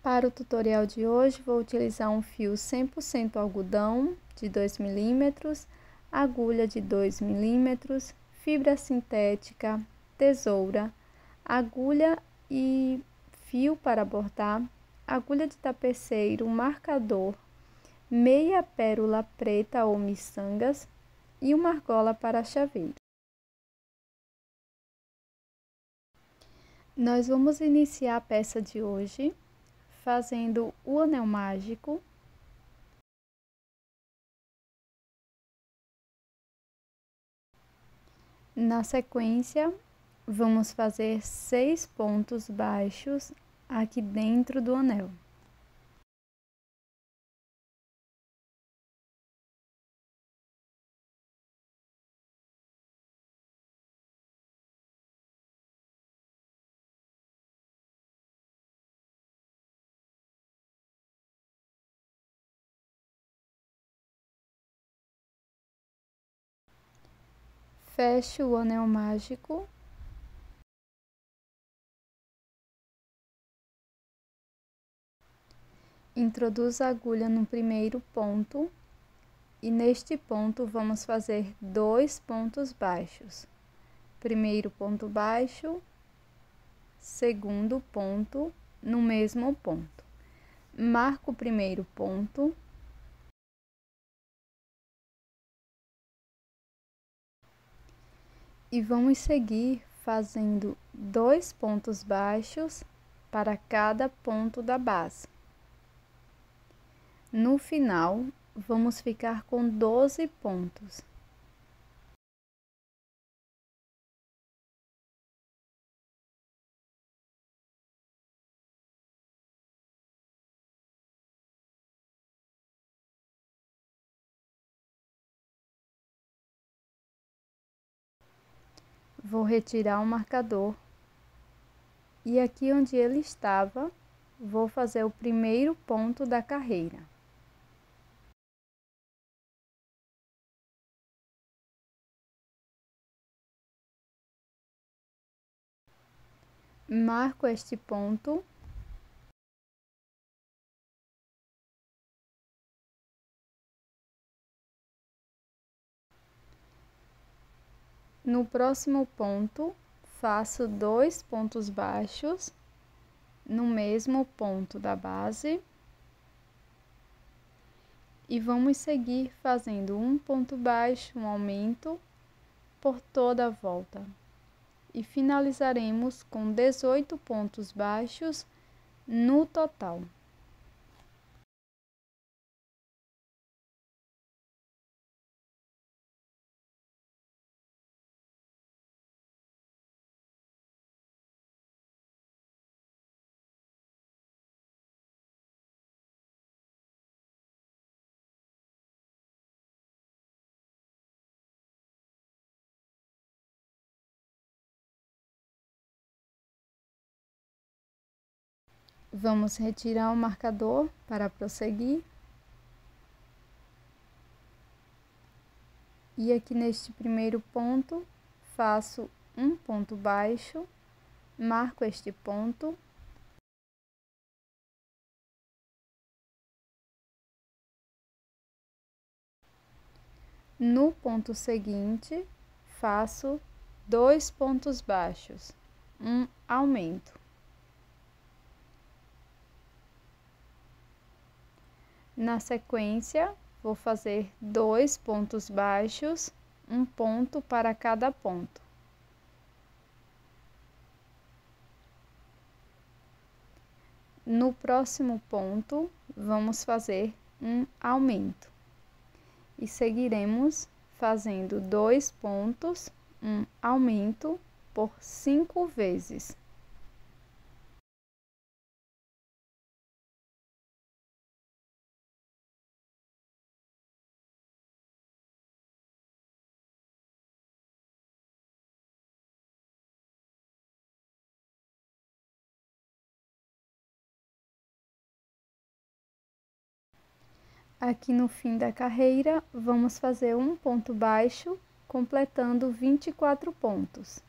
Para o tutorial de hoje, vou utilizar um fio 100% algodão de 2 milímetros, agulha de 2 milímetros, fibra sintética, tesoura, agulha e fio para bordar, agulha de tapeceiro, marcador, meia pérola preta ou miçangas e uma argola para chaveiro. Nós vamos iniciar a peça de hoje fazendo o anel mágico. Na sequência, vamos fazer 6 pontos baixos aqui dentro do anel. Feche o anel mágico. Introduza a agulha no primeiro ponto e neste ponto vamos fazer 2 pontos baixos. Primeiro ponto baixo, segundo ponto no mesmo ponto. Marco o primeiro ponto. E vamos seguir fazendo 2 pontos baixos para cada ponto da base. No final, vamos ficar com 12 pontos. Vou retirar o marcador e aqui onde ele estava, vou fazer o primeiro ponto da carreira. Marco este ponto. No próximo ponto, faço 2 pontos baixos no mesmo ponto da base. E vamos seguir fazendo um ponto baixo, um aumento por toda a volta. E finalizaremos com 18 pontos baixos no total. Vamos retirar o marcador para prosseguir. E aqui neste primeiro ponto, faço um ponto baixo, marco este ponto. No ponto seguinte, faço 2 pontos baixos, um aumento. Na sequência, vou fazer 2 pontos baixos, um ponto para cada ponto. No próximo ponto, vamos fazer um aumento. E seguiremos fazendo 2 pontos, um aumento por 5 vezes. Aqui no fim da carreira, vamos fazer um ponto baixo, completando 24 pontos.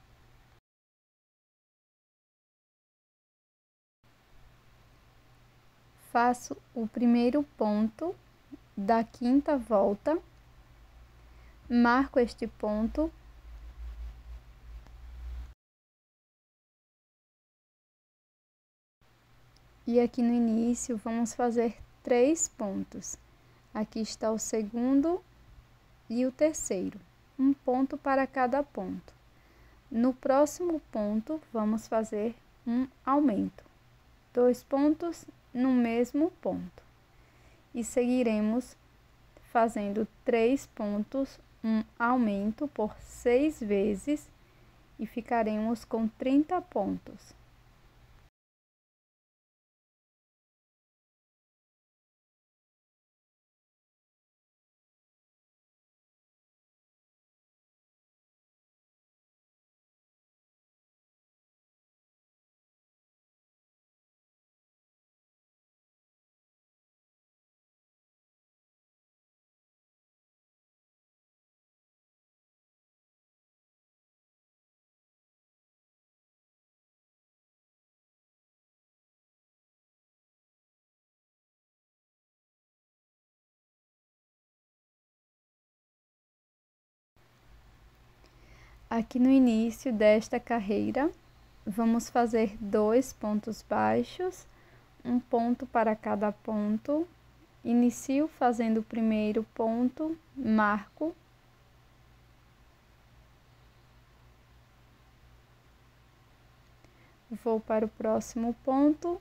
faço o primeiro ponto da quinta volta, marco este ponto e aqui no início vamos fazer 3 pontos. Aqui está o segundo e o terceiro, um ponto para cada ponto. No próximo ponto, vamos fazer um aumento, 2 pontos no mesmo ponto. E seguiremos fazendo 3 pontos, um aumento por 6 vezes e ficaremos com 30 pontos. Aqui no início desta carreira, vamos fazer 2 pontos baixos, um ponto para cada ponto. Inicio fazendo o primeiro ponto, marco. Vou para o próximo ponto,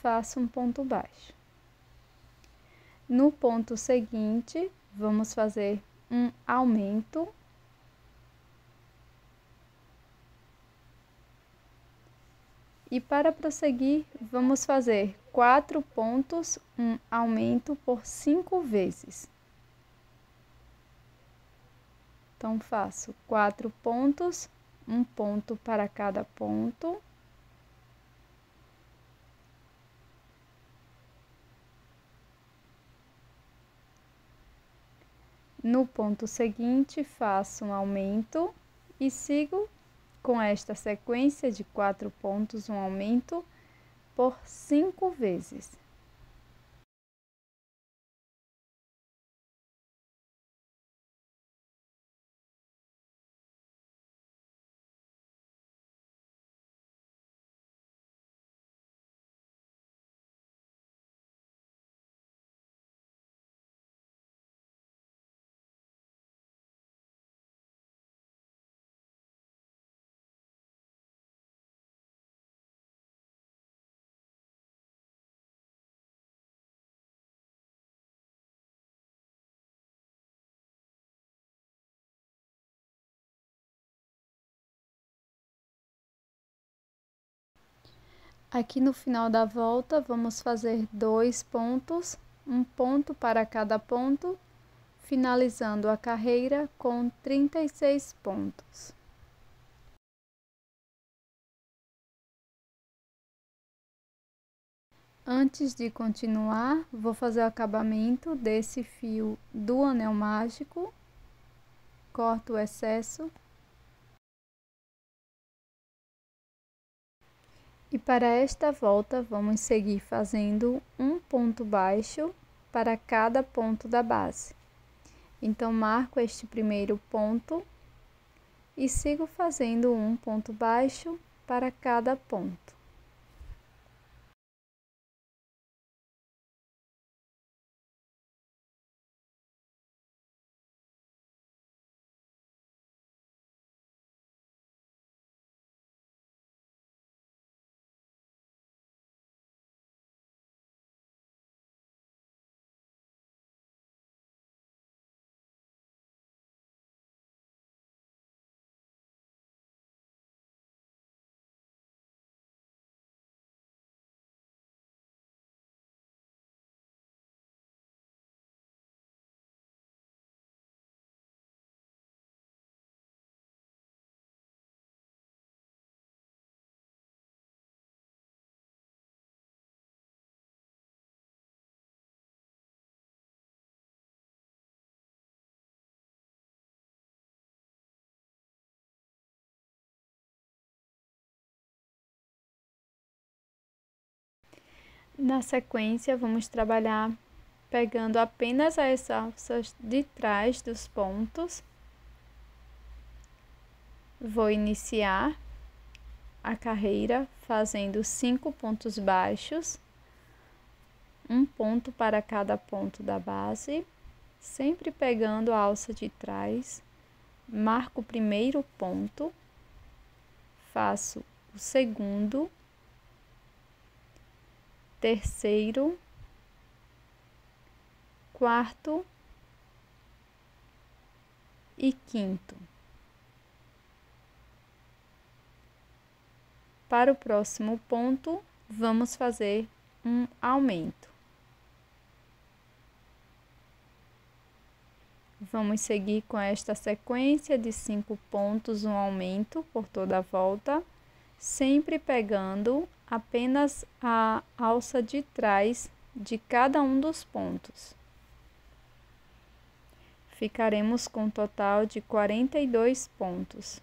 faço um ponto baixo. No ponto seguinte, vamos fazer um aumento. E para prosseguir, vamos fazer 4 pontos, um aumento por 5 vezes. Então, faço 4 pontos, um ponto para cada ponto. No ponto seguinte, faço um aumento e sigo com esta sequência de 4 pontos, um aumento por 5 vezes. Aqui no final da volta, vamos fazer 2 pontos, um ponto para cada ponto, finalizando a carreira com 36 pontos. Antes de continuar, vou fazer o acabamento desse fio do anel mágico, corto o excesso. E para esta volta, vamos seguir fazendo um ponto baixo para cada ponto da base. Então, marco este primeiro ponto e sigo fazendo um ponto baixo para cada ponto. Na sequência, vamos trabalhar pegando apenas as alças de trás dos pontos. Vou iniciar a carreira fazendo 5 pontos baixos, um ponto para cada ponto da base, sempre pegando a alça de trás, marco o primeiro ponto, faço o segundo, terceiro, quarto e quinto. Para o próximo ponto, vamos fazer um aumento. Vamos seguir com esta sequência de 5 pontos, um aumento por toda a volta, sempre pegando apenas a alça de trás de cada um dos pontos. Ficaremos com um total de 42 pontos.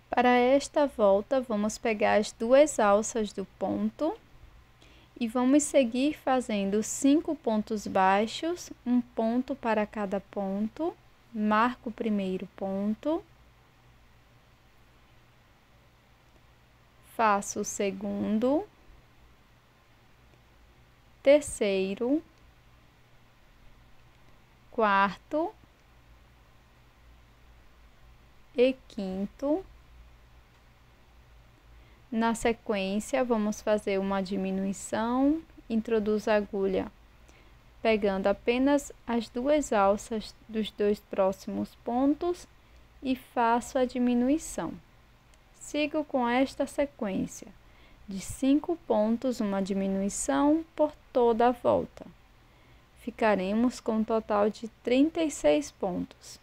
Para esta volta, vamos pegar as duas alças do ponto e vamos seguir fazendo 5 pontos baixos, um ponto para cada ponto, marco o primeiro ponto, faço o segundo, terceiro, quarto e quinto. Na sequência, vamos fazer uma diminuição, introduzo a agulha pegando apenas as duas alças dos dois próximos pontos e faço a diminuição. Sigo com esta sequência de 5 pontos, uma diminuição por toda a volta. Ficaremos com um total de 36 pontos.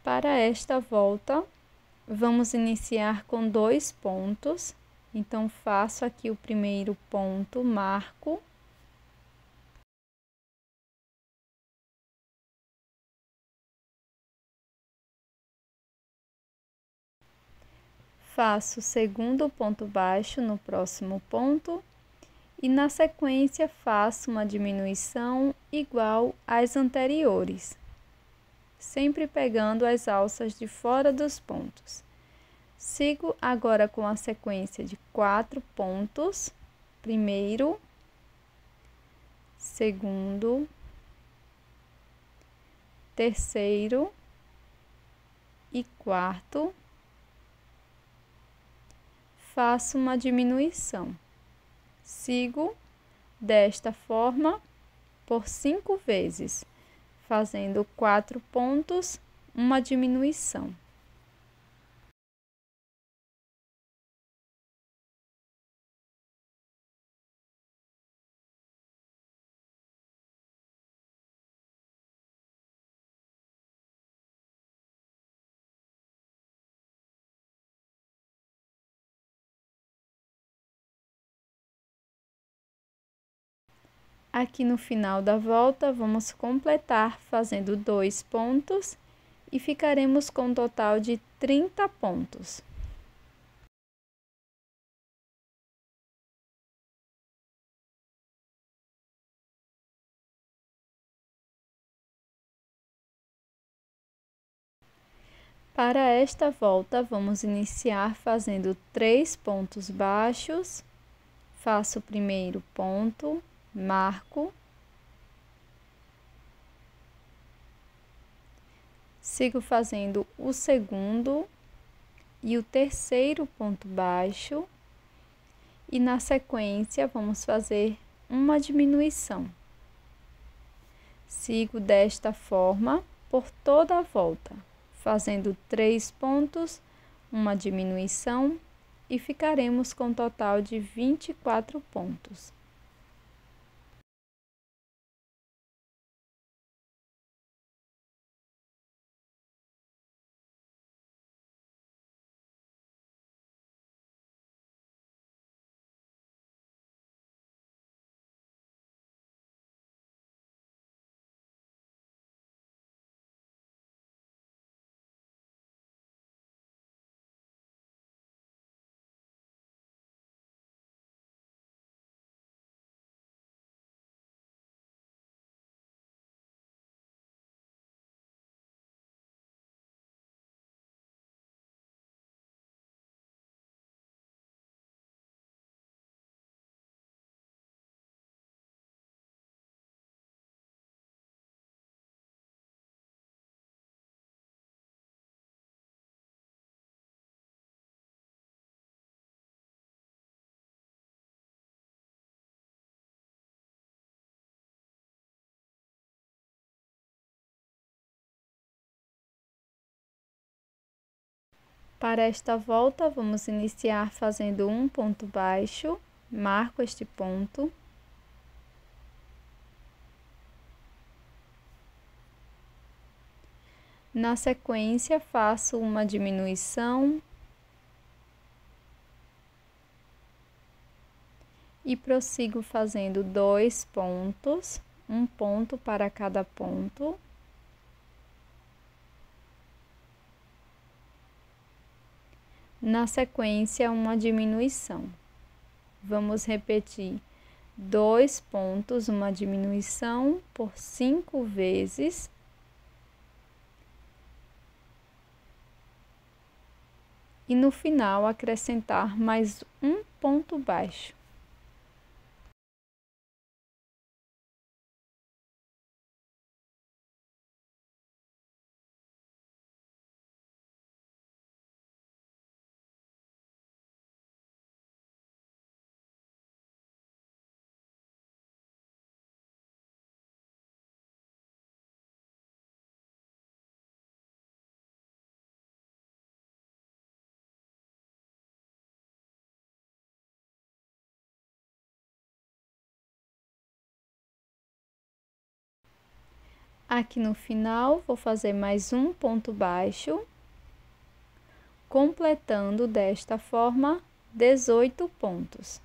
Para esta volta, vamos iniciar com 2 pontos. Então, faço aqui o primeiro ponto, marco. Faço o segundo ponto baixo no próximo ponto e na sequência faço uma diminuição igual às anteriores, sempre pegando as alças de fora dos pontos. Sigo agora com a sequência de 4 pontos, primeiro, segundo, terceiro e quarto. Faço uma diminuição. Sigo desta forma por 5 vezes, fazendo 4 pontos, uma diminuição. Aqui no final da volta, vamos completar fazendo 2 pontos e ficaremos com um total de 30 pontos. Para esta volta, vamos iniciar fazendo 3 pontos baixos, faço o primeiro ponto, marco, Sigo fazendo o segundo e o terceiro ponto baixo, e na sequência vamos fazer uma diminuição. Sigo desta forma por toda a volta, fazendo 3 pontos, uma diminuição, e ficaremos com um total de 24 pontos. Para esta volta, vamos iniciar fazendo um ponto baixo, marco este ponto. Na sequência, faço uma diminuição e prossigo fazendo 2 pontos, um ponto para cada ponto. Na sequência, uma diminuição. Vamos repetir 2 pontos, uma diminuição por 5 vezes. E no final, acrescentar mais um ponto baixo. Aqui no final, vou fazer mais um ponto baixo, completando desta forma 18 pontos.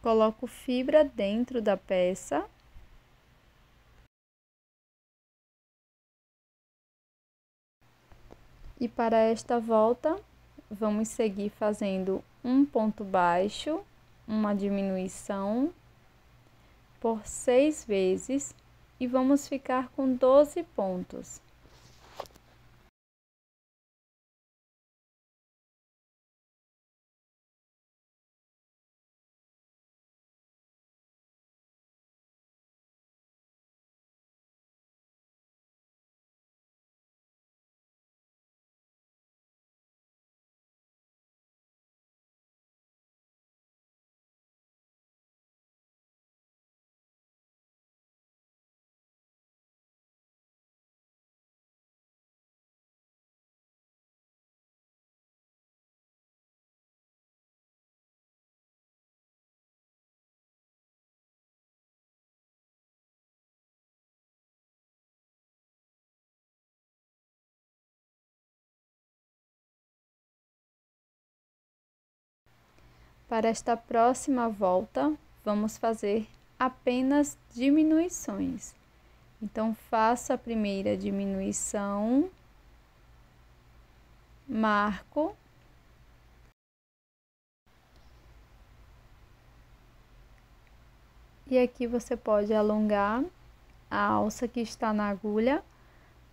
Coloco fibra dentro da peça. E para esta volta, vamos seguir fazendo um ponto baixo, uma diminuição por 6 vezes e vamos ficar com 12 pontos. Para esta próxima volta, vamos fazer apenas diminuições. Então, faço a primeira diminuição, marco, e aqui você pode alongar a alça que está na agulha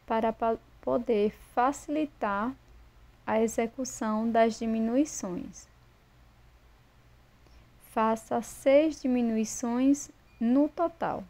para poder facilitar a execução das diminuições. Faça 6 diminuições no total.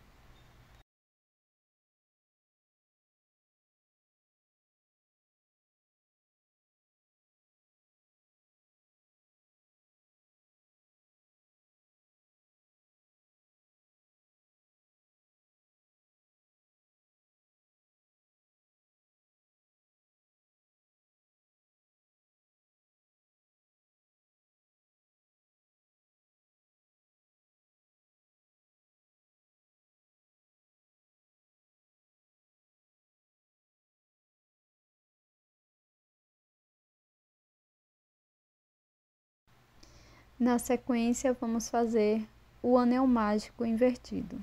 Na sequência, vamos fazer o anel mágico invertido.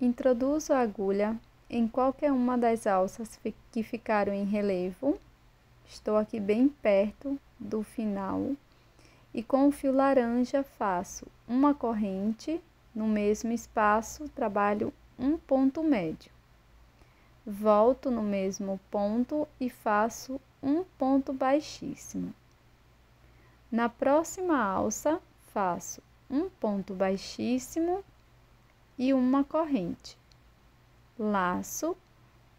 Introduzo a agulha em qualquer uma das alças que ficaram em relevo. Estou aqui bem perto do final e com o fio laranja faço uma corrente, no mesmo espaço trabalho um ponto médio. Volto no mesmo ponto e faço um ponto baixíssimo. Na próxima alça faço um ponto baixíssimo e uma corrente. Laço,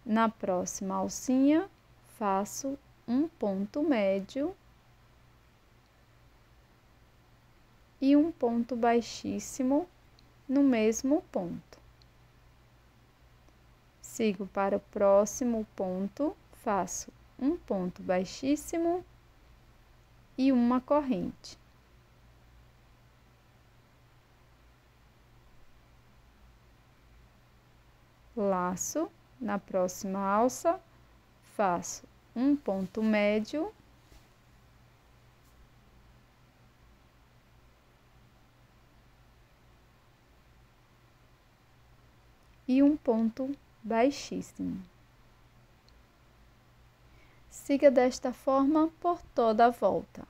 na próxima alcinha, faço um ponto médio e um ponto baixíssimo no mesmo ponto. Sigo para o próximo ponto, faço um ponto baixíssimo e uma corrente. Laço, na próxima alça, faço um ponto médio e um ponto baixíssimo. Siga desta forma por toda a volta.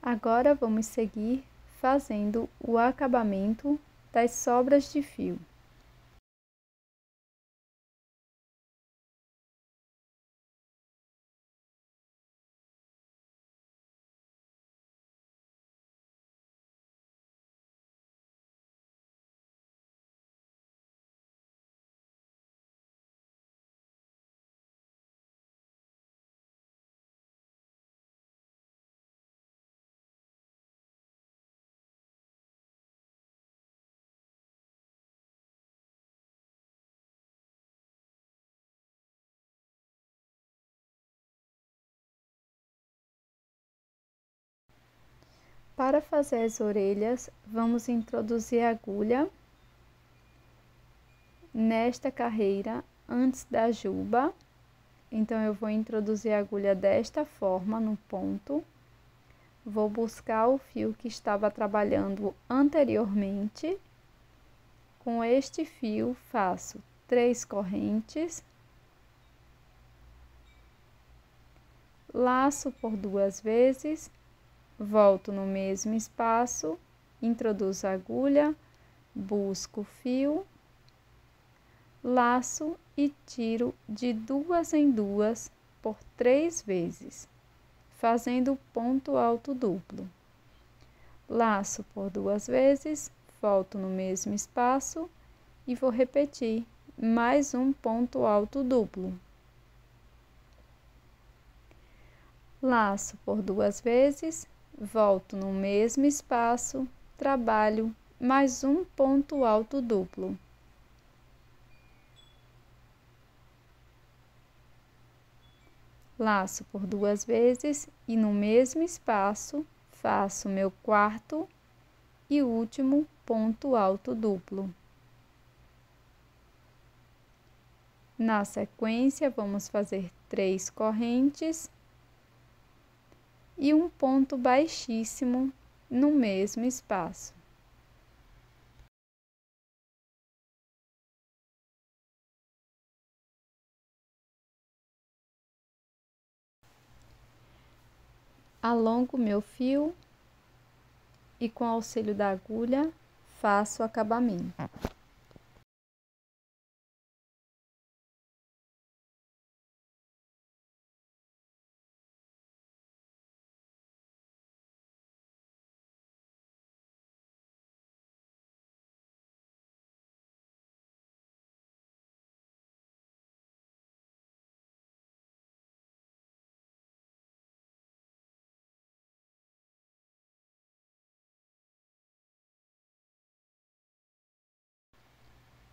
Agora vamos seguir fazendo o acabamento das sobras de fio. Para fazer as orelhas, vamos introduzir a agulha nesta carreira antes da juba. Então, eu vou introduzir a agulha desta forma no ponto. Vou buscar o fio que estava trabalhando anteriormente. Com este fio, faço 3 correntes. Laço por 2 vezes. Volto no mesmo espaço Introduzo a agulha, busco o fio, laço e tiro de 2 em 2 por 3 vezes, fazendo ponto alto duplo. Laço por 2 vezes, volto no mesmo espaço e vou repetir mais um ponto alto duplo. Laço por 2 vezes, volto no mesmo espaço, trabalho mais um ponto alto duplo. Laço por 2 vezes e no mesmo espaço faço meu quarto e último ponto alto duplo. Na sequência, vamos fazer 3 correntes e um ponto baixíssimo no mesmo espaço. Alongo meu fio e com auxílio da agulha faço o acabamento.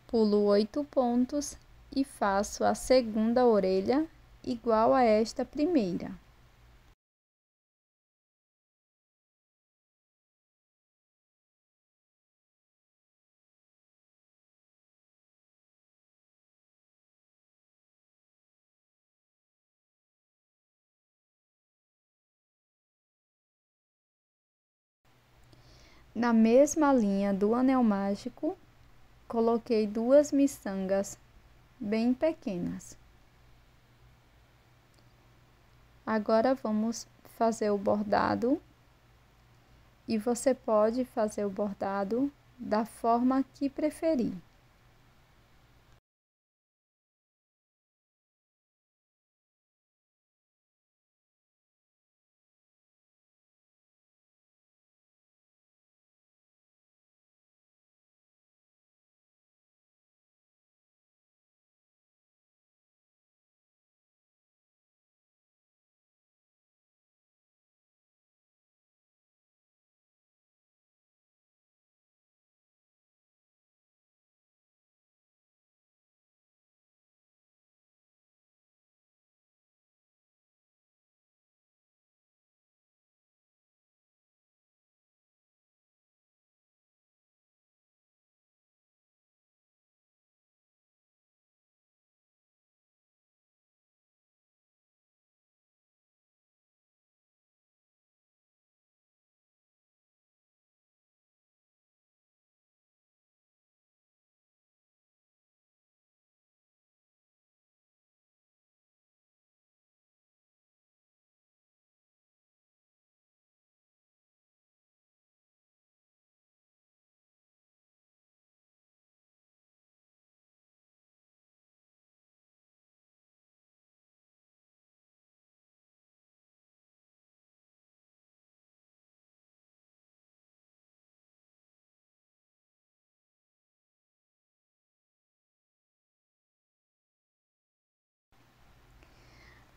Pulo 8 pontos e faço a segunda orelha igual a esta primeira. Na mesma linha do anel mágico, coloquei 2 miçangas bem pequenas. Agora vamos fazer o bordado e você pode fazer o bordado da forma que preferir.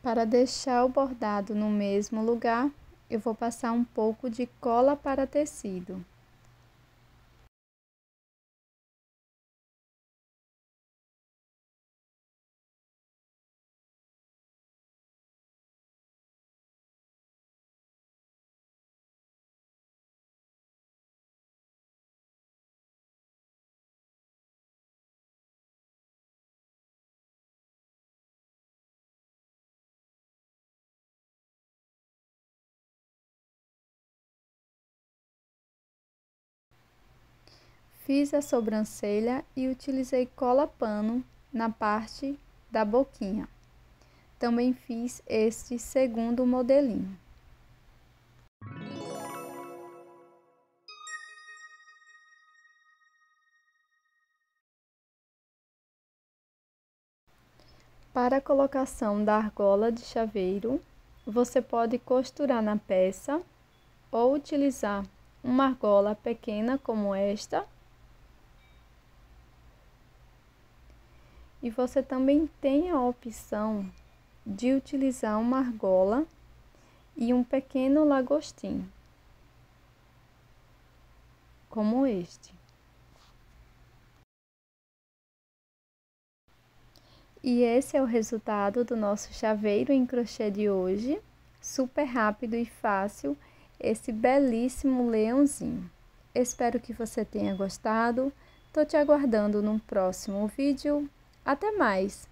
Para deixar o bordado no mesmo lugar, eu vou passar um pouco de cola para tecido. Fiz a sobrancelha e utilizei cola pano na parte da boquinha. Também fiz este segundo modelinho. Para a colocação da argola de chaveiro, você pode costurar na peça ou utilizar uma argola pequena como esta. E você também tem a opção de utilizar uma argola e um pequeno lagostim, como este. E esse é o resultado do nosso chaveiro em crochê de hoje, super rápido e fácil, esse belíssimo leãozinho. Espero que você tenha gostado, tô te aguardando no próximo vídeo. Até mais!